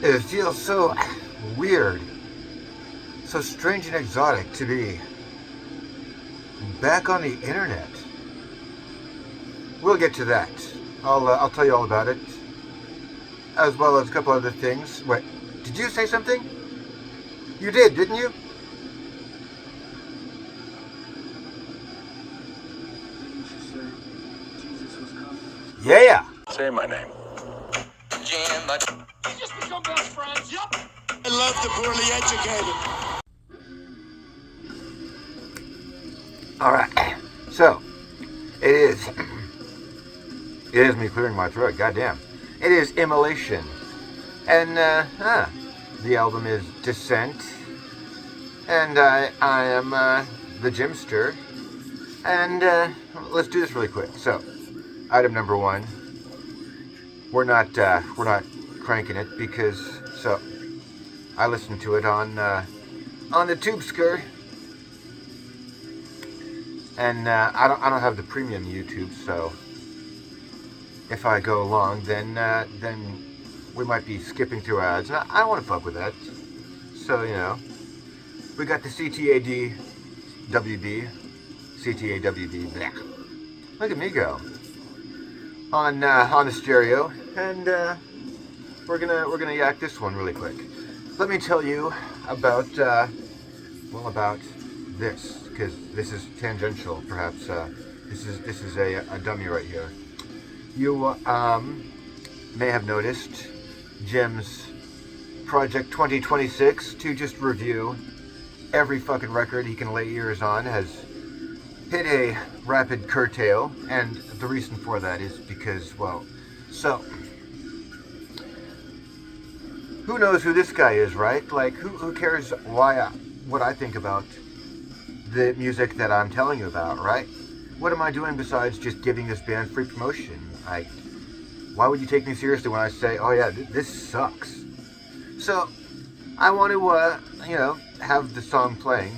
It feels so weird, so strange and exotic to be back on the internet. We'll get to that. I'll tell you all about it, as well as a couple other things. Wait, did you say something? You did, didn't you? Yeah. Say my name. You just become best friends. Yep. I love the poorly educated. All right. So, it is. It is me clearing my throat. Goddamn. It is Immolation, and the album is Descent, and I am the Jimster, and let's do this really quick. So, item number one. We're not cranking it because I listened to it on the tube skirt, and I don't have the premium YouTube, so if I go along, then we might be skipping through ads, and I don't want to fuck with that. So we got the CTAD WD, blah. Look at me go on the stereo, and we're gonna yak this one really quick. Let me tell you about this, because this is tangential. Perhaps this is a dummy right here. You may have noticed Jim's Project 2026 to just review every fucking record he can lay ears on has hit a rapid curtail, and the reason for that is because, who knows who this guy is, right? Like, who cares what I think about the music that I'm telling you about, right? What am I doing besides just giving this band free promotion? Why would you take me seriously when I say, oh yeah, this sucks? So, I want to, have the song playing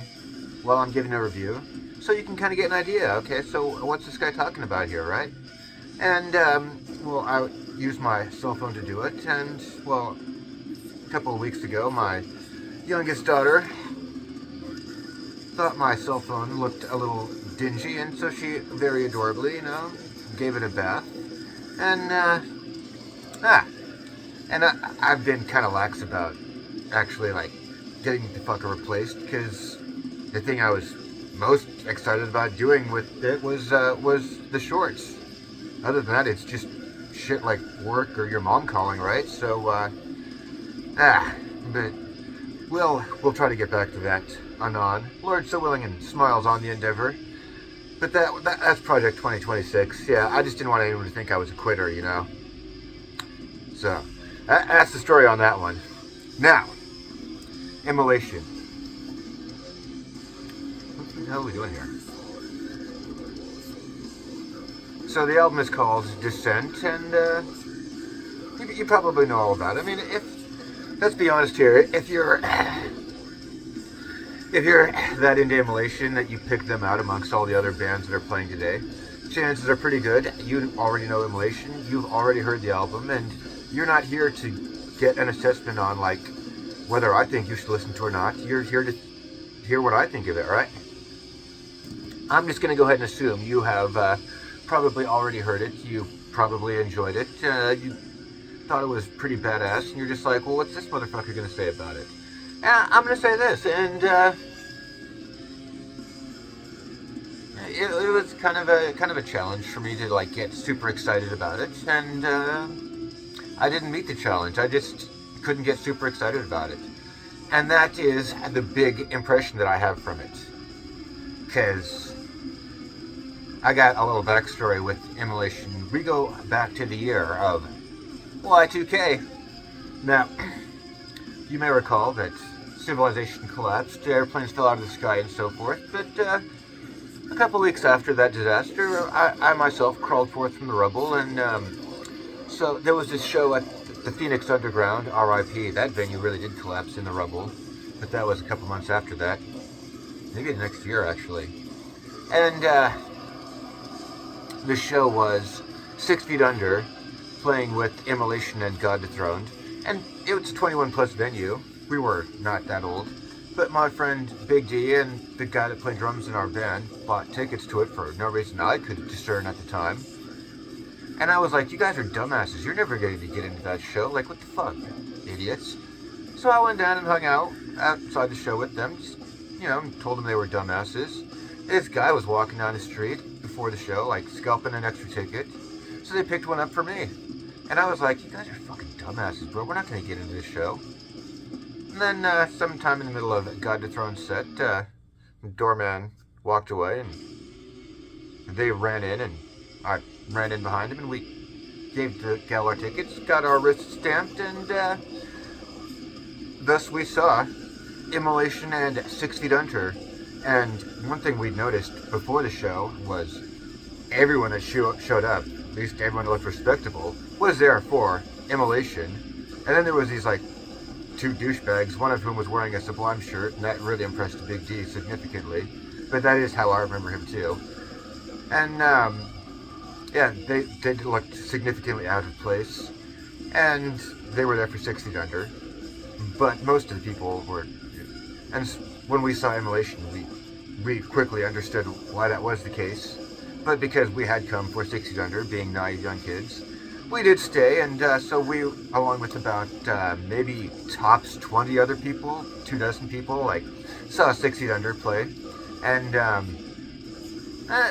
while I'm giving a review, so you can kind of get an idea. Okay, so what's this guy talking about here, right? And, I used my cell phone to do it, and, a couple of weeks ago, my youngest daughter thought my cell phone looked a little dingy, and so she very adorably, gave it a bath. And, I've been kind of lax about actually, getting the fucker replaced, because the thing I was most excited about doing with it was the shorts. Other than that, it's just shit like work or your mom calling, right? So, but we'll try to get back to that anon. Lord so willing and smiles on the endeavor. But that's Project 2026. Yeah, I just didn't want anyone to think I was a quitter, So, that's the story on that one. Now, Immolation. What the hell are we doing here? So the album is called Descent, and you probably know all about it. I mean, let's be honest here, if you're that into Immolation that you pick them out amongst all the other bands that are playing today, chances are pretty good you already know Immolation, you've already heard the album, and you're not here to get an assessment on whether I think you should listen to it or not. You're here to hear what I think of it, right? I'm just going to go ahead and assume you have probably already heard it, you probably enjoyed it, you thought it was pretty badass, and you're just like, well, what's this motherfucker going to say about it? I'm going to say this, and it was kind of a challenge for me to get super excited about it, and I didn't meet the challenge. I just couldn't get super excited about it, and that is the big impression that I have from it. Because I got a little backstory with Immolation. We go back to the year of Y2K. Now, you may recall that civilization collapsed, airplanes fell out of the sky and so forth, but a couple weeks after that disaster, I myself crawled forth from the rubble, and so there was this show at the Phoenix Underground, RIP. That venue really did collapse in the rubble, but that was a couple months after that. Maybe the next year, actually. And the show was 6 Feet Under, playing with Immolation and God Dethroned. And it was a 21 plus venue. We were not that old. But my friend Big D and the guy that played drums in our band bought tickets to it for no reason I could discern at the time. And I was like, you guys are dumbasses. You're never going to get into that show. Like, what the fuck, idiots? So I went down and hung out outside the show with them. Just, told them they were dumbasses. This guy was walking down the street before the show, like, scalping an extra ticket. So they picked one up for me. And I was like, you guys are fucking dumbasses, bro. We're not going to get into this show. And then sometime in the middle of God to Throne set, the doorman walked away and they ran in and I ran in behind him and we gave the gal our tickets, got our wrists stamped, and thus we saw Immolation and 6 Feet Under. And one thing we noticed before the show was everyone that showed up, at least everyone that looked respectable, was there for Immolation. And then there was these like 2 douchebags, one of whom was wearing a Sublime shirt, and that really impressed Big D significantly. But that is how I remember him too. And yeah, they looked significantly out of place, and they were there for 6 Feet Under. But most of the people were, and when we saw Immolation, we quickly understood why that was the case. But because we had come for 6 Feet Under, being naive young kids, we did stay, and so we, along with about maybe tops 20 other people, 24 people, like, saw 6 Feet Under play. And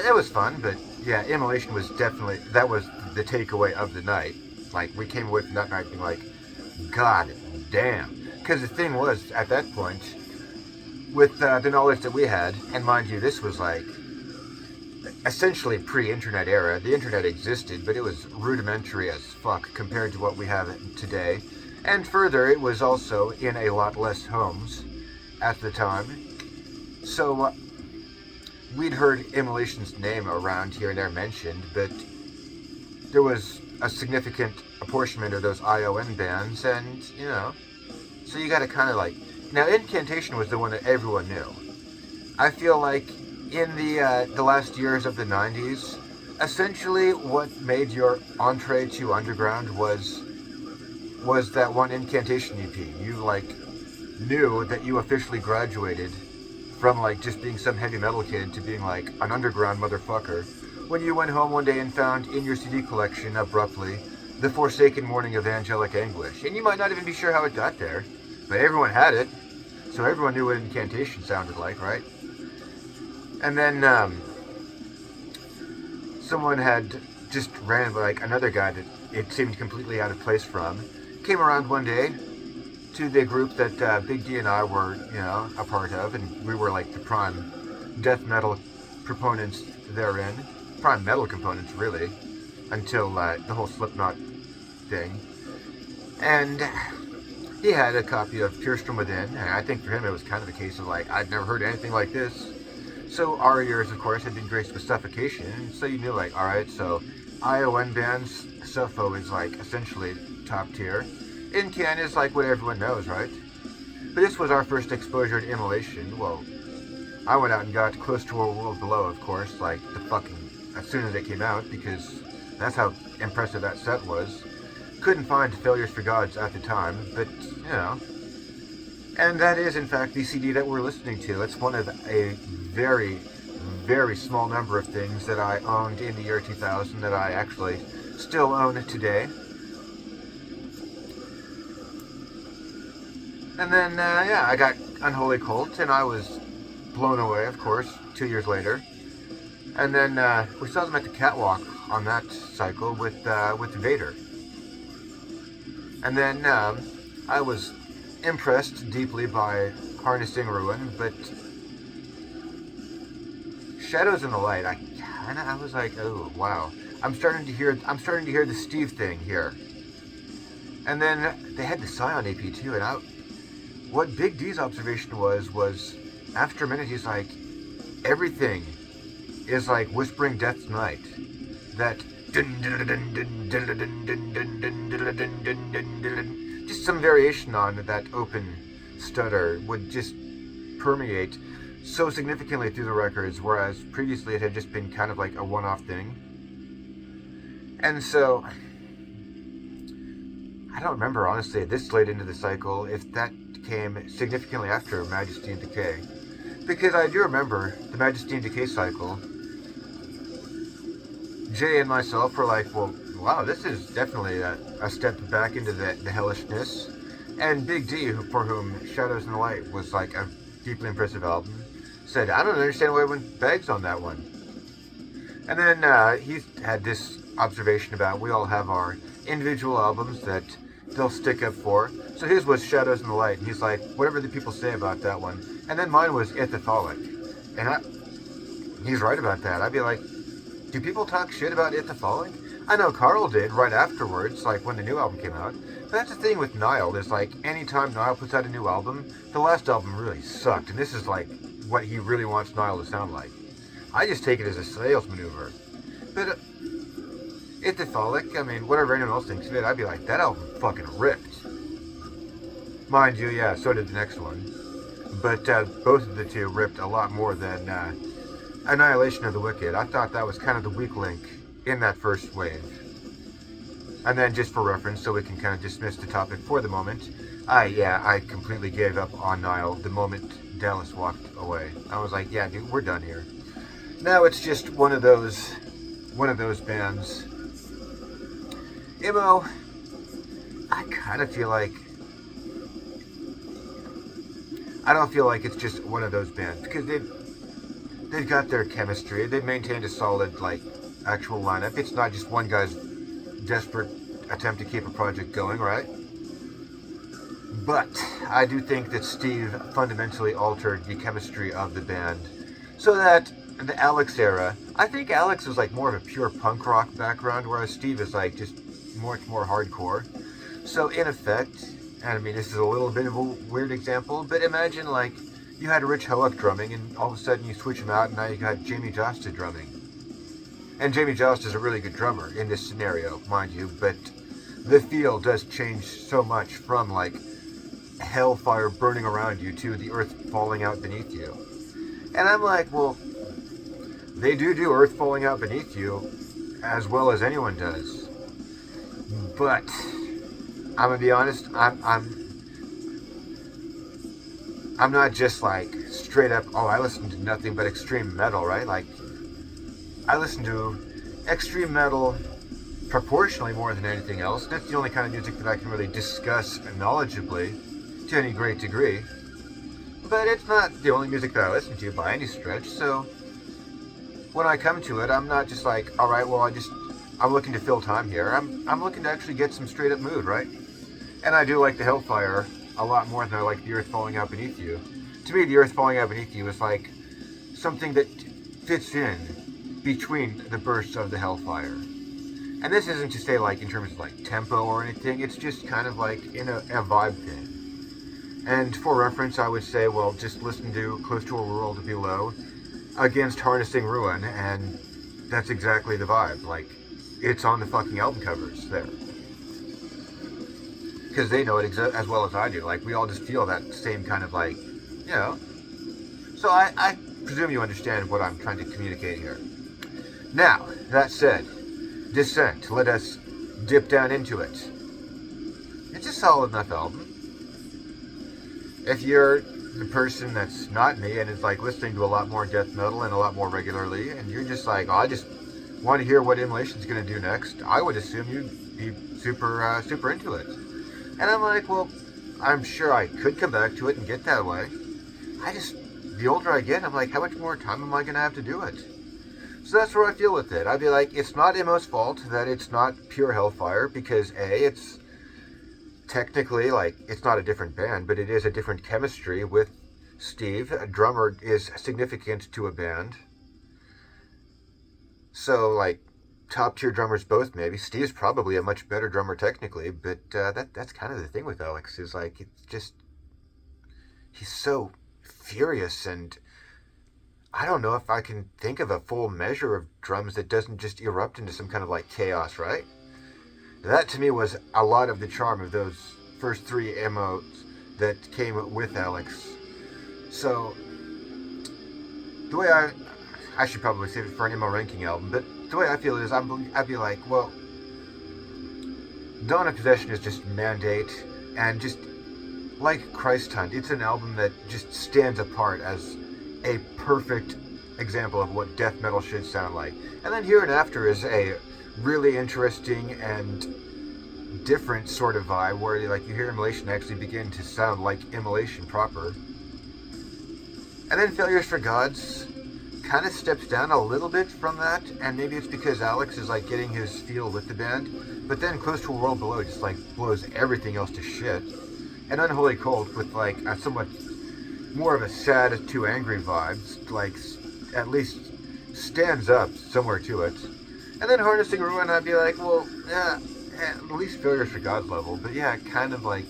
it was fun, but yeah, Immolation was definitely, that was the takeaway of the night. Like, we came away from that night being like, God damn. Because the thing was, at that point, with the knowledge that we had, and mind you, this was like, essentially pre-internet era. The internet existed, but it was rudimentary as fuck compared to what we have today. And further, it was also in a lot less homes at the time. So we'd heard Immolation's name around here and there mentioned, but there was a significant apportionment of those ION bands, and, so you gotta kind of like... Now, Incantation was the one that everyone knew. I feel like in the last years of the 90s, essentially what made your entree to underground was that one Incantation EP. You, like, knew that you officially graduated from, like, just being some heavy metal kid to being, like, an underground motherfucker when you went home one day and found in your CD collection, abruptly, The Forsaken Morning of Angelic Anguish. And you might not even be sure how it got there, but everyone had it, so everyone knew what Incantation sounded like, right? And then someone had just like another guy that it seemed completely out of place from, came around one day to the group that Big D and I were, a part of, and we were like the prime death metal proponents therein. Prime metal components, really, until the whole Slipknot thing. And he had a copy of Pierced From Within, and I think for him it was kind of a case of like, I'd never heard anything like this. So our ears, of course, had been graced with Suffocation, and so you knew, like, alright, so ION bands, Suffo is, like, essentially top tier. Incan is, like, what everyone knows, right? But this was our first exposure to Immolation. Well, I went out and got Close to a World Below, of course, like, as soon as it came out, because that's how impressive that set was. Couldn't find Failures for Gods at the time, but, And that is, in fact, the CD that we're listening to. It's one of a very, very small number of things that I owned in the year 2000 that I actually still own today. And then, I got Unholy Cult, and I was blown away, of course, 2 years later. And then we saw them at the Catwalk on that cycle with Vader. And then I was impressed deeply by Harnessing Ruin, but Shadows in the Light, I was like, oh wow, I'm starting to hear the Steve thing here. And then they had the Scion EP too, and what Big D's observation was after a minute he's like, everything is like Whispering Death's Night. That just some variation on that open stutter would just permeate so significantly through the records, whereas previously it had just been kind of like a one-off thing. And so I don't remember, honestly, this late into the cycle, if that came significantly after Majesty and Decay. Because I do remember the Majesty and Decay cycle. Jay and myself were like, well, wow, this is definitely a step back into the hellishness. And Big D, for whom Shadows in the Light was like a deeply impressive album, said, I don't understand why I went bags on that one. And then he had this observation about we all have our individual albums that they'll stick up for. So his was Shadows in the Light, and he's like, whatever the people say about that one. And then mine was Ithitholic. And he's right about that. I'd be like, do people talk shit about Ithitholic? I know Carl did right afterwards, like when the new album came out. But that's the thing with Nile, is like, anytime Nile puts out a new album, the last album really sucked. And this is like what he really wants Nile to sound like. I just take it as a sales maneuver. But Ithitholic, I mean, whatever anyone else thinks of it, I'd be like, that album fucking ripped. Mind you, yeah, so did the next one. But both of the two ripped a lot more than Annihilation of the Wicked. I thought that was kind of the weak link in that first wave. And then just for reference, so we can kind of dismiss the topic for the moment, I completely gave up on Nile the moment Dallas walked away. I was like, yeah, dude, we're done here. Now it's just one of those bands. IMMO, I kind of feel like, I don't feel like it's just one of those bands, because they've got their chemistry. They've maintained a solid, like, actual lineup. It's not just one guy's desperate attempt to keep a project going, right? But I do think that Steve fundamentally altered the chemistry of the band, so that the Alex era, I think Alex was like more of a pure punk rock background, whereas Steve is like just much more hardcore. So in effect, and I mean, this is a little bit of a weird example, but imagine like you had Rich Hoek drumming, and all of a sudden you switch him out, and now you got Jamie Josta drumming. And Jamie Josta is a really good drummer in this scenario, mind you, but the feel does change so much from like hellfire burning around you to the earth falling out beneath you. And I'm like, well, they do earth falling out beneath you as well as anyone does. But I'm gonna be honest, I'm not just like straight up, oh, I listen to nothing but extreme metal, right? Like, I listen to extreme metal proportionally more than anything else. That's the only kind of music that I can really discuss knowledgeably to any great degree. But it's not the only music that I listen to by any stretch, so when I come to it, I'm not just like, alright, well, I'm looking to fill time here. I'm looking to actually get some straight up mood, right? And I do like the Hellfire a lot more than I like the Earth Falling Out Beneath You. To me, the Earth Falling Out Beneath You is like something that fits in between the bursts of the Hellfire. And this isn't to say like in terms of like tempo or anything, it's just kind of like in a vibe thing. And for reference, I would say, well, just listen to Close to a World Below against Harnessing Ruin, and that's exactly the vibe. Like, it's on the fucking album covers there. Because they know it as well as I do. Like, we all just feel that same kind of like, you know. So I presume you understand what I'm trying to communicate here. Now, that said, Descent, let us dip down into it. It's a solid enough album. If you're the person that's not me and is like listening to a lot more death metal and a lot more regularly, and you're just like, oh, I just want to hear what Immolation's going to do next, I would assume you'd be super into it. And I'm like, well, I'm sure I could come back to it and get that way. The older I get, I'm like, how much more time am I going to have to do it? So that's where I feel with it. I'd be like, it's not Immo's fault that it's not pure Hellfire, because A, it's technically, like, it's not a different band, but it is a different chemistry with Steve. A drummer is significant to a band. So, like, top tier drummers both, maybe. Steve's probably a much better drummer technically, but that's kind of the thing with Alex, is like, it's just, he's so furious, and I don't know if I can think of a full measure of drums that doesn't just erupt into some kind of like chaos, right? That to me was a lot of the charm of those first three MOs that came with Alex. So the way I should probably save it for an MO ranking album, but the way I feel is I'd be like, well, Dawn of Possession is just Mandate, and just like Christ Hunt, it's an album that just stands apart as a perfect example of what death metal should sound like. And then Here and After is a really interesting and different sort of vibe where like you hear Immolation actually begin to sound like Immolation proper. And then Failures for Gods kind of steps down a little bit from that, and maybe it's because Alex is like getting his feel with the band, but then Close to a World Below just like blows everything else to shit. And Unholy Cult with like a somewhat more of a sad to angry vibe, like at least stands up somewhere to it. And then Harnessing Ruin, I'd be like, well, yeah, at least Failures for God's level. But yeah, kind of like,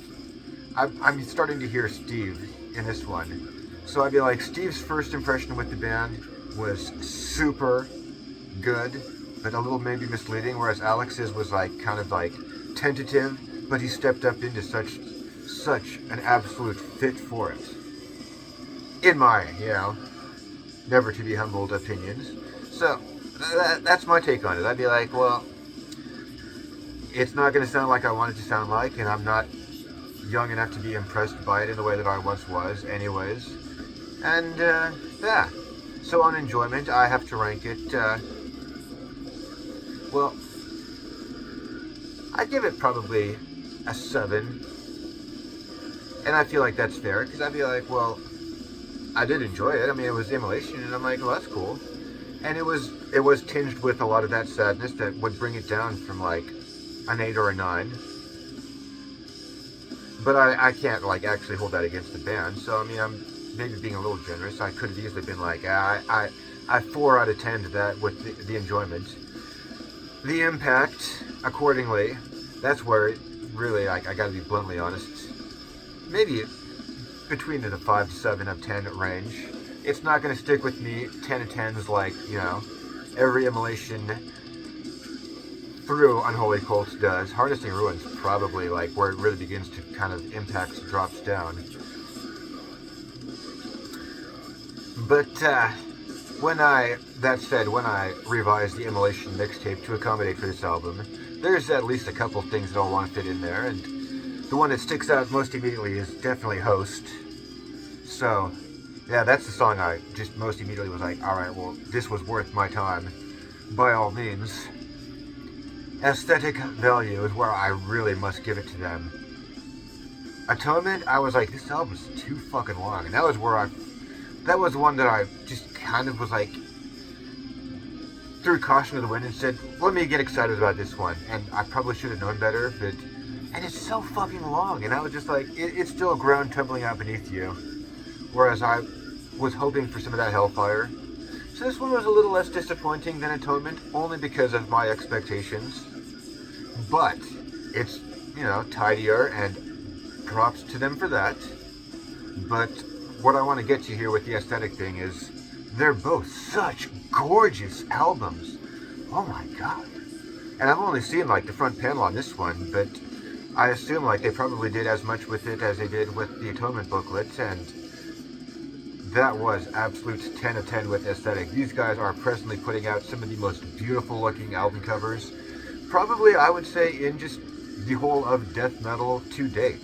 I'm starting to hear Steve in this one. So I'd be like, Steve's first impression with the band was super good, but a little maybe misleading, whereas Alex's was like kind of like tentative, but he stepped up into such an absolute fit for it. In my, never to be humbled opinions. So, that's my take on it. I'd be like, well, it's not going to sound like I want it to sound like, and I'm not young enough to be impressed by it in the way that I once was, anyways. And, yeah. So on enjoyment, I have to rank it, well, I'd give it probably a 7. And I feel like that's fair, because I'd be like, well, I did enjoy it. I mean, it was Immolation, and I'm like, well, that's cool. And it was tinged with a lot of that sadness that would bring it down from like an 8 or a 9. But I can't like actually hold that against the band. So I mean, I'm maybe being a little generous. I could have easily been like, I 4 out of 10 to that with the enjoyment. The impact, accordingly, that's where it really, I got to be bluntly honest, maybe between the 5 to 7 of 10 range. It's not going to stick with me 10 of 10s like, every Immolation through Unholy Cult does. Harnessing Ruin's probably like where it really begins to kind of drops down. But when I revised the Immolation mixtape to accommodate for this album, there's at least a couple things that I'll want to fit in there, and the one that sticks out most immediately is definitely Host. So, yeah, that's the song I just most immediately was like, alright, well, this was worth my time, by all means. Aesthetic value is where I really must give it to them. Atonement, I was like, this album's too fucking long, and that was one that I just kind of was like, threw caution to the wind and said, let me get excited about this one, and I probably should have known better, but, and it's so fucking long, and I was just like, it's still ground tumbling out beneath you, whereas I was hoping for some of that hellfire. So this one was a little less disappointing than Atonement, only because of my expectations, but it's, tidier, and props to them for that. But what I want to get to here with the aesthetic thing is, they're both such gorgeous albums. Oh my god. And I've only seen like the front panel on this one, but I assume like they probably did as much with it as they did with the Atonement booklet, and that was absolute 10 of 10 with aesthetic. These guys are presently putting out some of the most beautiful looking album covers, probably I would say in just the whole of death metal to date.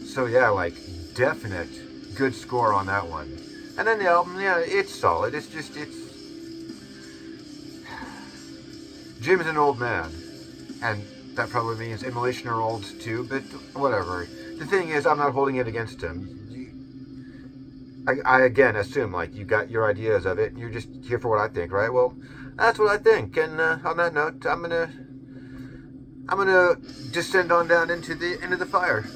So yeah, like definite good score on that one. And then the album, yeah, it's solid. It's Jim's an old man, and that probably means Immolation are old too, but whatever. The thing is, I'm not holding it against him. I again assume like you got your ideas of it, and you're just here for what I think, right? Well, that's what I think. And on that note, I'm gonna descend on down into the fire.